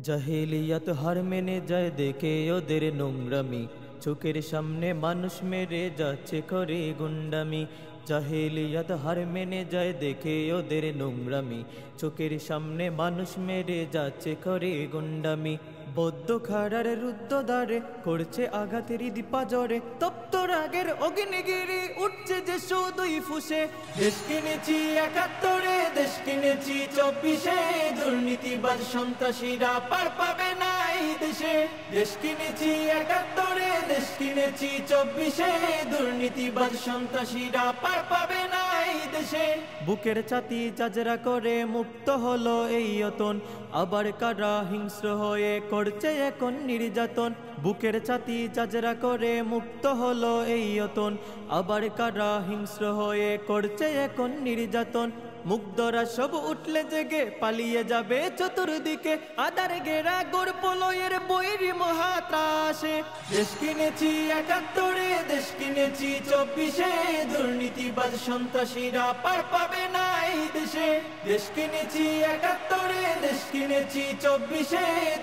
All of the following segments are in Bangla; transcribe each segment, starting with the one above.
জাহেলিয়াত হার মেনে যায় দেখে ওদের নোংরামি, চোখের সামনে মানুষ মেরে যাচ্ছে করে গুন্ডামি। জাহেলিয়াত হার মেনে যায় দেখে ওদের নোংরামি, চোখের সামনে মানুষ মেরে যাচ্ছে করে গুন্ডামি। বদ্ধ খাড়ার রুদ্ধ দ্বারে করছে আঘাতের দীপা জ্বরে, তপ্ত রাগের অগ্নিগিরি উঠছে যে শুধুই ফুসে। দেশ কিনেছি ৭১, দেশ কিনেছি ২৪, দুর্নীতিবাজ সন্ত্রাসীরা পার পাবে না এই দেশে। দেশ কিনেছি ৭১, দেশ কিনেছি ২৪, দুর্নীতিবাজ সন্ত্রাসীরা পার পাবে না এই দেশে। বুকের ছাতি জাজরা করে মুক্ত হলো এই অতন, আবার কারা হিংস্র হয়ে করছে এখন নির্যাতন। বুকের ছাতি জাজরা করে মুক্ত হলো এই অতন, আবার কারা হিংস্র হয়ে করছে এখন নির্যাতন। মুগ্ধরা সব উঠলে জেগে পালিয়ে যাবে চতুর্দিকে, আদার গেরা গোর প্রলয়ের বৈরী মহাত্রাসে। দেশ কিনেছি ৭১, দেশ কিনেছি ২৪, দুর্নীতিবাজ সন্ত্রাসীরা পার পাবে না এই দেশে। দেশ কিনেছি ৭১, দেশ কিনেছি ২৪,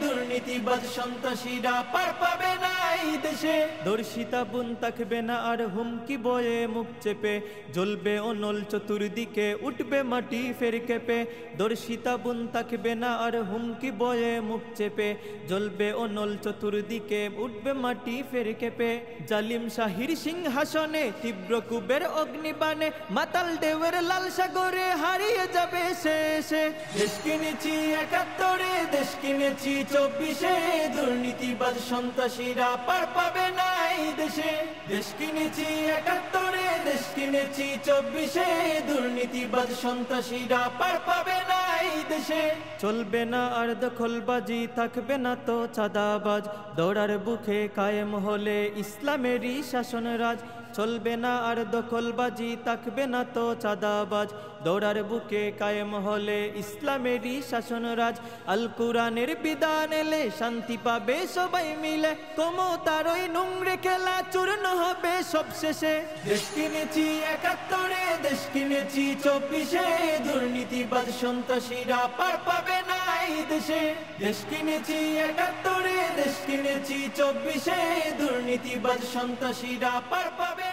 দুর্নীতিবাজ সন্ত্রাসীরা পার পাবে না এই দেশে। দর্শিতা বোন থাকবে না আর হুমকি বয়ে মুখ চেপে, জ্বলবে অনল চতুর্দিকে উঠবে মাটি ফের কেঁপে। দর্শিতা বোন থাকবে না আর হুমকি বয়ে মুখ চেপে, জ্বলবে অনল চতুর্দিকে উঠবে মাটি ফের কেঁপে। জালিম শাহির সিংহাসনে তীব্র কুবের অগ্নিবাণে, মাতাল ঢেউয়ের লাল সাগরে হারিয়ে যাবে শেষে। দেশ কিনেছি ৭১, দেশ কিনেছি ২৪, দুর্নীতিবাজ সন্ত্রাসীরা পার পাবে না এই দেশে। দেশ কিনেছি ৭১, দেশ কিনেছি ২৪, দুর্নীতিবাজ সন্ত্রাসীরা পার পাবে না এই দেশে। চলবে না আর দখলবাজি, থাকবে না তো চাঁদাবাজ, দৌড়ার বুকে কায়েম হলে ইসলামেরই শাসন রাজ। চলবে না আর দখলবাজি, থাকবে না তো চাঁদাবাজ, দৌড়ার বুকে কায়েম হলে ইসলামেরই শাসন রাজ। আল কুরআনের বিধান এলে শান্তি পাবে সবাই মিলে, ক্ষমতার ওই নোংরে খেলা চূর্ণ হবে সব শেষে। দেশ কিনেছি ৭১, দেশ কিনেছি ২৪, দুর্নীতিবাজ সন্ত্রাসীরা পার পাবে না এই দেশে। দেশ কিনেছি ৭১, দেশ কিনেছি ২৪, দুর্নীতিবাজ সন্ত্রাসীরা পার পাবে